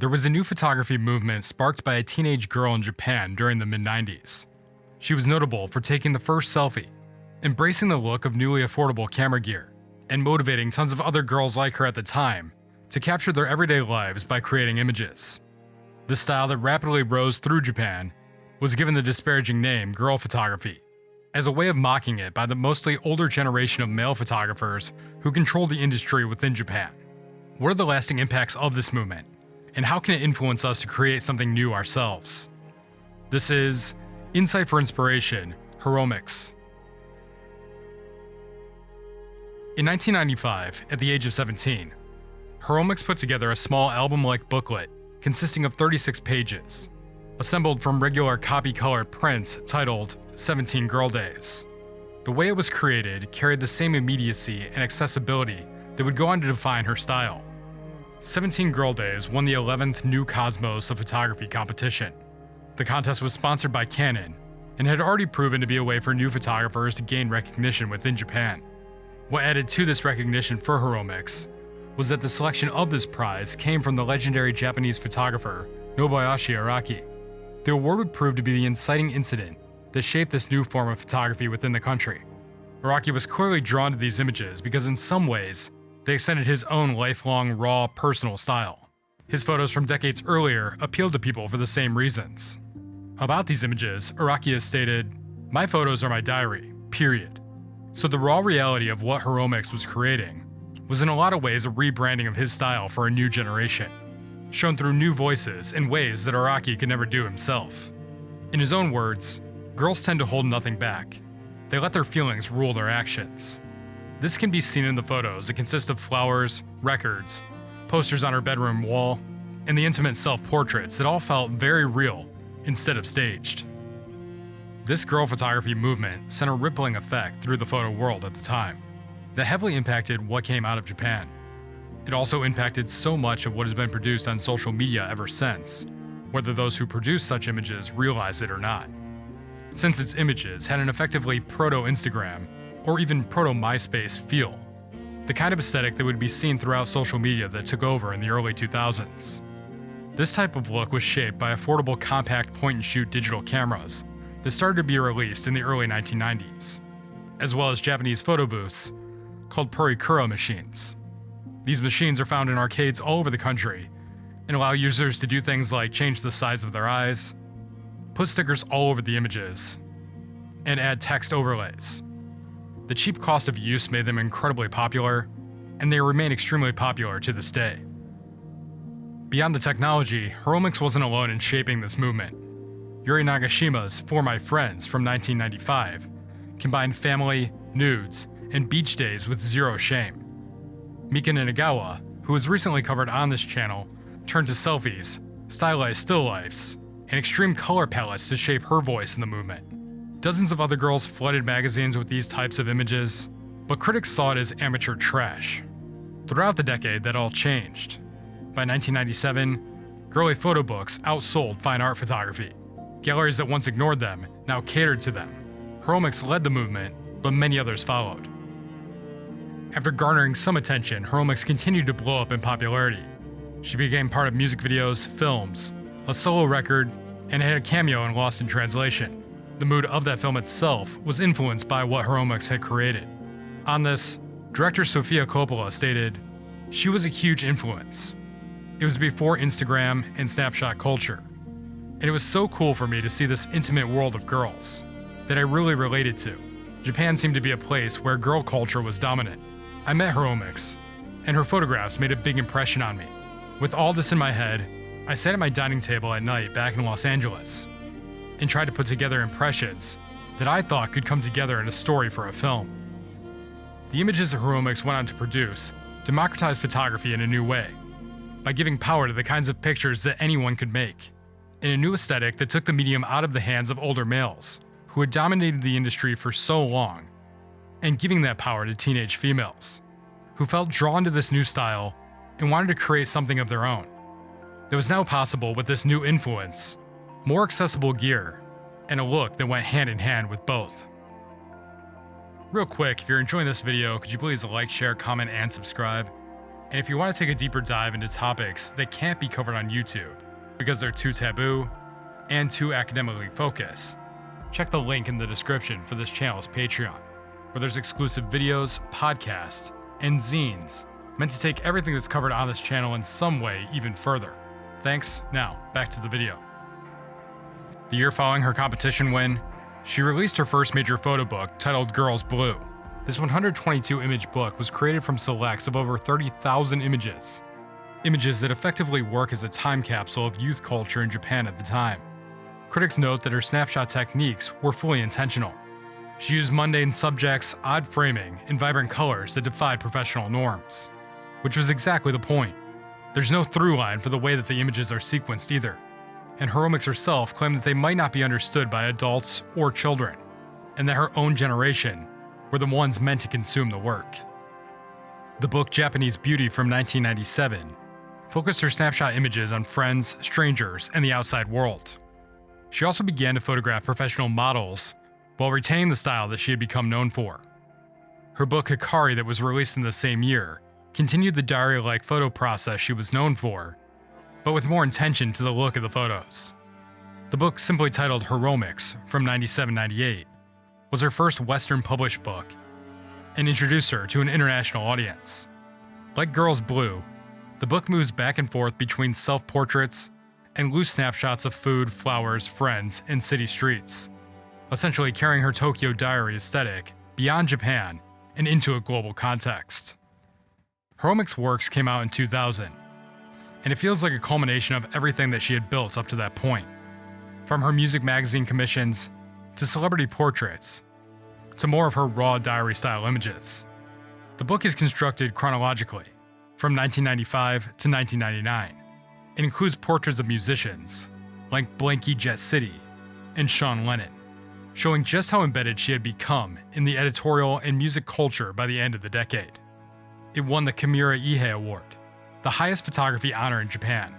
there was a new photography movement sparked by a teenage girl in Japan during the mid-90s. She was notable for taking the first selfie, embracing the look of newly affordable camera gear, and motivating tons of other girls like her at the time to capture their everyday lives by creating images. The style that rapidly rose through Japan was given the disparaging name girl photography, as a way of mocking it by the mostly older generation of male photographers who controlled the industry within Japan. What are the lasting impacts of this movement, and how can it influence us to create something new ourselves? This is Insight for Inspiration, Hiromix. In 1995, at the age of 17, Hiromix put together a small album-like booklet consisting of 36 pages, assembled from regular copy-colored prints titled 17 Girl Days. The way it was created carried the same immediacy and accessibility that would go on to define her style. 17 Girl Days won the 11th New Cosmos of Photography competition. The contest was sponsored by Canon and had already proven to be a way for new photographers to gain recognition within Japan. What added to this recognition for Hiromix was that the selection of this prize came from the legendary Japanese photographer Nobuyoshi Araki. The award would prove to be the inciting incident that shaped this new form of photography within the country. Araki was clearly drawn to these images because in some ways, they extended his own lifelong, raw, personal style. His photos from decades earlier appealed to people for the same reasons. About these images, Araki has stated, "My photos are my diary, period." So the raw reality of what Hiromix was creating was in a lot of ways a rebranding of his style for a new generation, shown through new voices in ways that Araki could never do himself. In his own words, girls tend to hold nothing back. They let their feelings rule their actions. This can be seen in the photos that consist of flowers, records, posters on her bedroom wall, and the intimate self-portraits that all felt very real instead of staged. This girl photography movement sent a rippling effect through the photo world at the time that heavily impacted what came out of Japan. It also impacted so much of what has been produced on social media ever since, whether those who produce such images realize it or not. Since its images had an effectively proto-Instagram or even proto-MySpace feel, the kind of aesthetic that would be seen throughout social media that took over in the early 2000s. This type of look was shaped by affordable compact point-and-shoot digital cameras that started to be released in the early 1990s, as well as Japanese photo booths called Purikuro machines. These machines are found in arcades all over the country and allow users to do things like change the size of their eyes, put stickers all over the images, and add text overlays. The cheap cost of use made them incredibly popular, and they remain extremely popular to this day. Beyond the technology, Hiromix wasn't alone in shaping this movement. Yuri Nagashima's For My Friends from 1995 combined family, nudes, and beach days with zero shame. Mika Ninagawa, who was recently covered on this channel, turned to selfies, stylized still lifes, and extreme color palettes to shape her voice in the movement. Dozens of other girls flooded magazines with these types of images, but critics saw it as amateur trash. Throughout the decade, that all changed. By 1997, girly photo books outsold fine art photography. Galleries that once ignored them now catered to them. Hiromix led the movement, but many others followed. After garnering some attention, Hiromix continued to blow up in popularity. She became part of music videos, films, a solo record, and had a cameo in Lost in Translation. The mood of that film itself was influenced by what Hiromix had created. On this, director Sofia Coppola stated, "She was a huge influence. It was before Instagram and snapshot culture. And it was so cool for me to see this intimate world of girls that I really related to. Japan seemed to be a place where girl culture was dominant. I met Hiromix, and her photographs made a big impression on me. With all this in my head, I sat at my dining table at night back in Los Angeles and tried to put together impressions that I thought could come together in a story for a film." The images that Hiromix went on to produce democratized photography in a new way, by giving power to the kinds of pictures that anyone could make, in a new aesthetic that took the medium out of the hands of older males who had dominated the industry for so long, and giving that power to teenage females who felt drawn to this new style and wanted to create something of their own. That was now possible with this new influence, more accessible gear, and a look that went hand in hand with both. Real quick, if you're enjoying this video, could you please like, share, comment, and subscribe? And if you want to take a deeper dive into topics that can't be covered on YouTube because they're too taboo and too academically focused, check the link in the description for this channel's Patreon, where there's exclusive videos, podcasts, and zines meant to take everything that's covered on this channel in some way even further. Thanks. Now, back to the video. The year following her competition win, she released her first major photo book titled Girls Blue. This 122-image book was created from selects of over 30,000 images. Images that effectively work as a time capsule of youth culture in Japan at the time. Critics note that her snapshot techniques were fully intentional. She used mundane subjects, odd framing, and vibrant colors that defied professional norms. Which was exactly the point. There's no through line for the way that the images are sequenced either. And Hiromix herself claimed that they might not be understood by adults or children, and that her own generation were the ones meant to consume the work. The book Japanese Beauty from 1997 focused her snapshot images on friends, strangers, and the outside world. She also began to photograph professional models while retaining the style that she had become known for. Her book Hikari, that was released in the same year, continued the diary-like photo process she was known for, but with more attention to the look of the photos. The book, simply titled Hiromix from 97-98, was her first Western published book and introduced her to an international audience. Like Girls Blue, the book moves back and forth between self-portraits and loose snapshots of food, flowers, friends, and city streets, essentially carrying her Tokyo Diary aesthetic beyond Japan and into a global context. Hiromix's works came out in 2000, and it feels like a culmination of everything that she had built up to that point. From her music magazine commissions, to celebrity portraits, to more of her raw diary-style images. The book is constructed chronologically, from 1995 to 1999. It includes portraits of musicians, like Blanky Jet City and Sean Lennon, showing just how embedded she had become in the editorial and music culture by the end of the decade. It won the Kimura Ihei Award, the highest photography honor in Japan,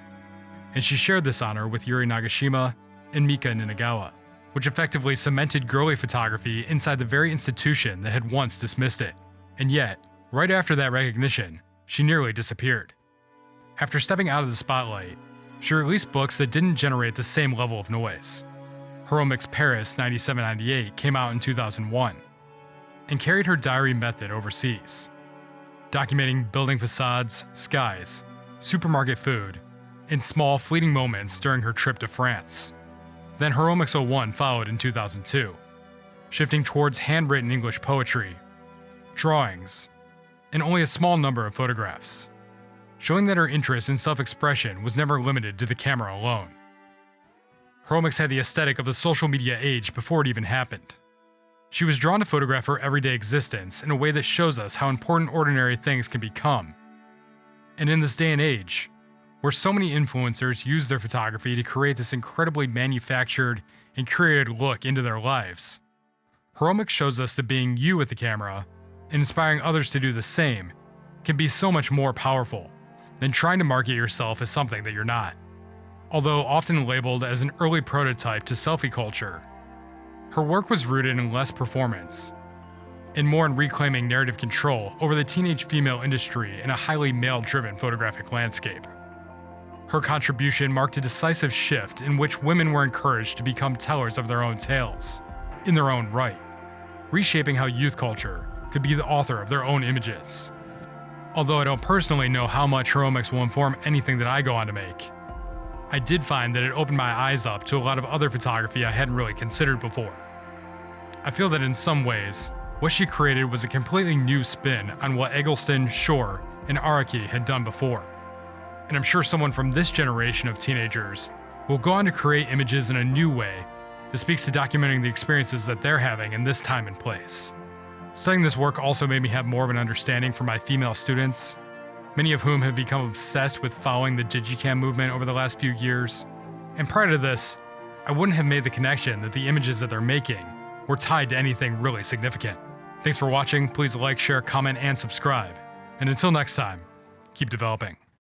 and she shared this honor with Yuri Nagashima and Mika Ninagawa, which effectively cemented girly photography inside the very institution that had once dismissed it. And yet, right after that recognition, she nearly disappeared. After stepping out of the spotlight, she released books that didn't generate the same level of noise. Hiromix Paris 97-98 came out in 2001, and carried her diary method overseas, documenting building facades, skies, supermarket food, and small fleeting moments during her trip to France. Then Hiromix 01 followed in 2002, shifting towards handwritten English poetry, drawings, and only a small number of photographs, showing that her interest in self-expression was never limited to the camera alone. Hiromix had the aesthetic of the social media age before it even happened. She was drawn to photograph her everyday existence in a way that shows us how important ordinary things can become. And in this day and age, where so many influencers use their photography to create this incredibly manufactured and curated look into their lives, Hiromix shows us that being you with the camera and inspiring others to do the same can be so much more powerful than trying to market yourself as something that you're not. Although often labeled as an early prototype to selfie culture, her work was rooted in less performance and more in reclaiming narrative control over the teenage female industry in a highly male-driven photographic landscape. Her contribution marked a decisive shift in which women were encouraged to become tellers of their own tales, in their own right, reshaping how youth culture could be the author of their own images. Although I don't personally know how much Hiromix will inform anything that I go on to make, I did find that it opened my eyes up to a lot of other photography I hadn't really considered before. I feel that in some ways, what she created was a completely new spin on what Eggleston, Shore, and Araki had done before. And I'm sure someone from this generation of teenagers will go on to create images in a new way that speaks to documenting the experiences that they're having in this time and place. Studying this work also made me have more of an understanding for my female students, many of whom have become obsessed with following the Digicam movement over the last few years. And prior to this, I wouldn't have made the connection that the images that they're making were tied to anything really significant. Thanks for watching. Please like, share, comment, and subscribe. And until next time, keep developing.